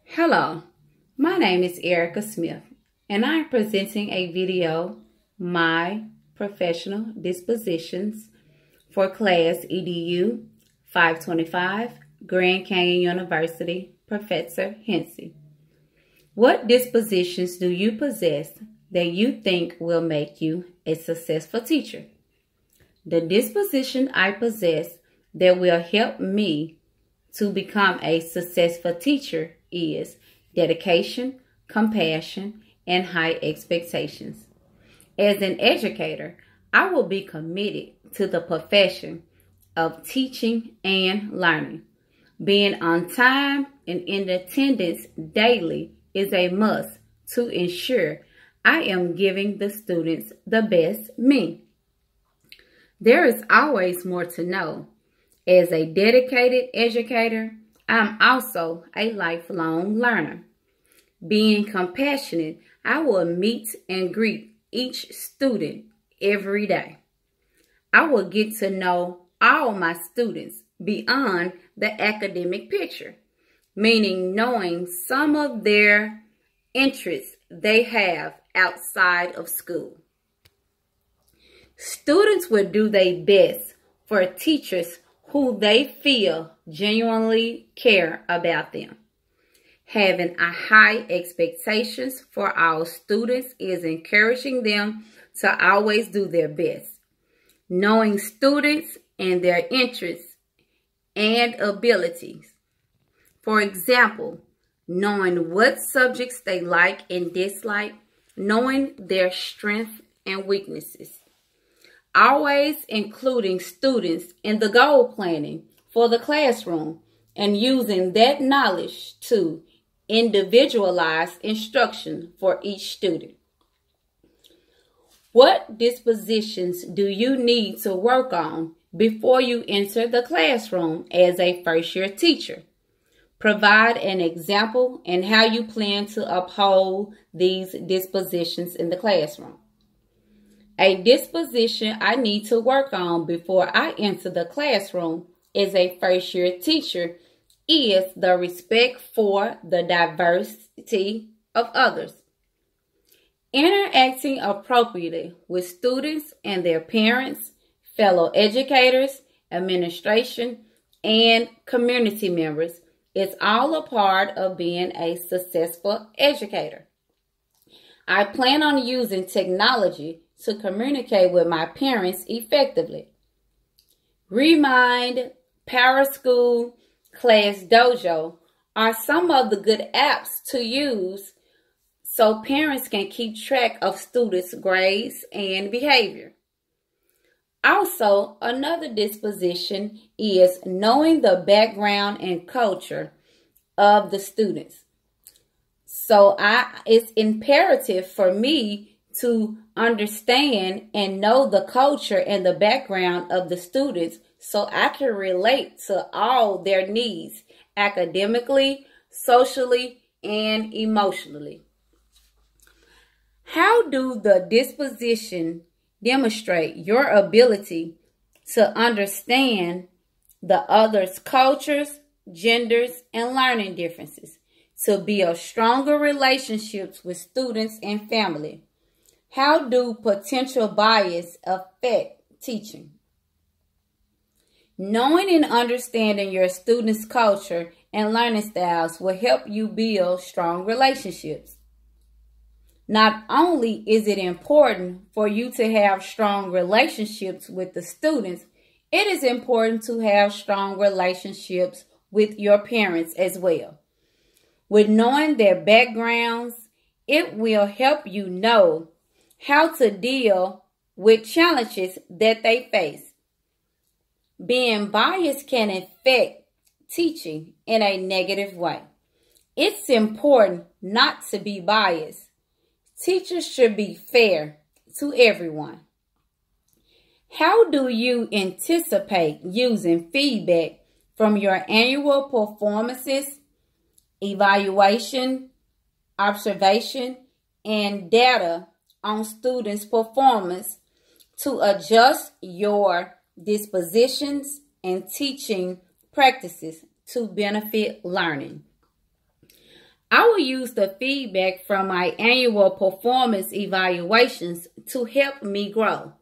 Hello, my name is Erika Smith, and I'm presenting a video, My Professional Dispositions for Class EDU 525, Grand Canyon University, Professor Hensey. What dispositions do you possess that you think will make you a successful teacher? The disposition I possess that will help me to become a successful teacher is dedication, compassion, and high expectations. As an educator, I will be committed to the profession of teaching and learning. Being on time and in attendance daily is a must to ensure I am giving the students the best me. There is always more to know. As a dedicated educator, I'm also a lifelong learner. Being compassionate, I will meet and greet each student every day. I will get to know all my students beyond the academic picture, meaning knowing some of their interests they have outside of school. Students will do their best for teachers who they feel genuinely care about them. Having a high expectations for our students is encouraging them to always do their best. Knowing students and their interests and abilities. For example, knowing what subjects they like and dislike, knowing their strengths and weaknesses. Always including students in the goal planning for the classroom and using that knowledge to individualize instruction for each student. What dispositions do you need to work on before you enter the classroom as a first-year teacher? Provide an example and how you plan to uphold these dispositions in the classroom. A disposition I need to work on before I enter the classroom as a first-year teacher is the respect for the diversity of others. Interacting appropriately with students and their parents, fellow educators, administration, and community members is all a part of being a successful educator. I plan on using technology to communicate with my parents effectively. Remind, PowerSchool, Class Dojo are some of the good apps to use so parents can keep track of students' grades and behavior. Also, another disposition is knowing the background and culture of the students. So it's imperative for me to understand and know the culture and the background of the students so I can relate to all their needs academically, socially, and emotionally. How do the disposition demonstrate your ability to understand the other's cultures, genders, and learning differences, to build stronger relationships with students and family? How do potential bias affect teaching? Knowing and understanding your students' culture and learning styles will help you build strong relationships. Not only is it important for you to have strong relationships with the students, it is important to have strong relationships with your parents as well. With knowing their backgrounds, it will help you know how to deal with challenges that they face. Being biased can affect teaching in a negative way. It's important not to be biased. Teachers should be fair to everyone. How do you anticipate using feedback from your annual performances, evaluation, observation, and data on students' performance to adjust your dispositions and teaching practices to benefit learning? I will use the feedback from my annual performance evaluations to help me grow.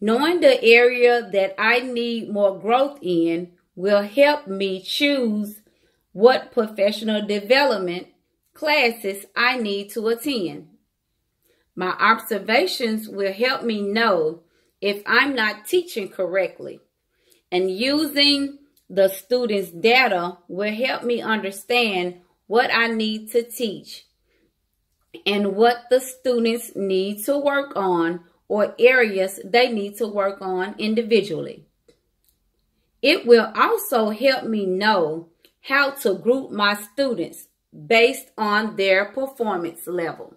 Knowing the area that I need more growth in will help me choose what professional development classes I need to attend. My observations will help me know if I'm not teaching correctly, and using the students' data will help me understand what I need to teach and what the students need to work on or areas they need to work on individually. It will also help me know how to group my students based on their performance level.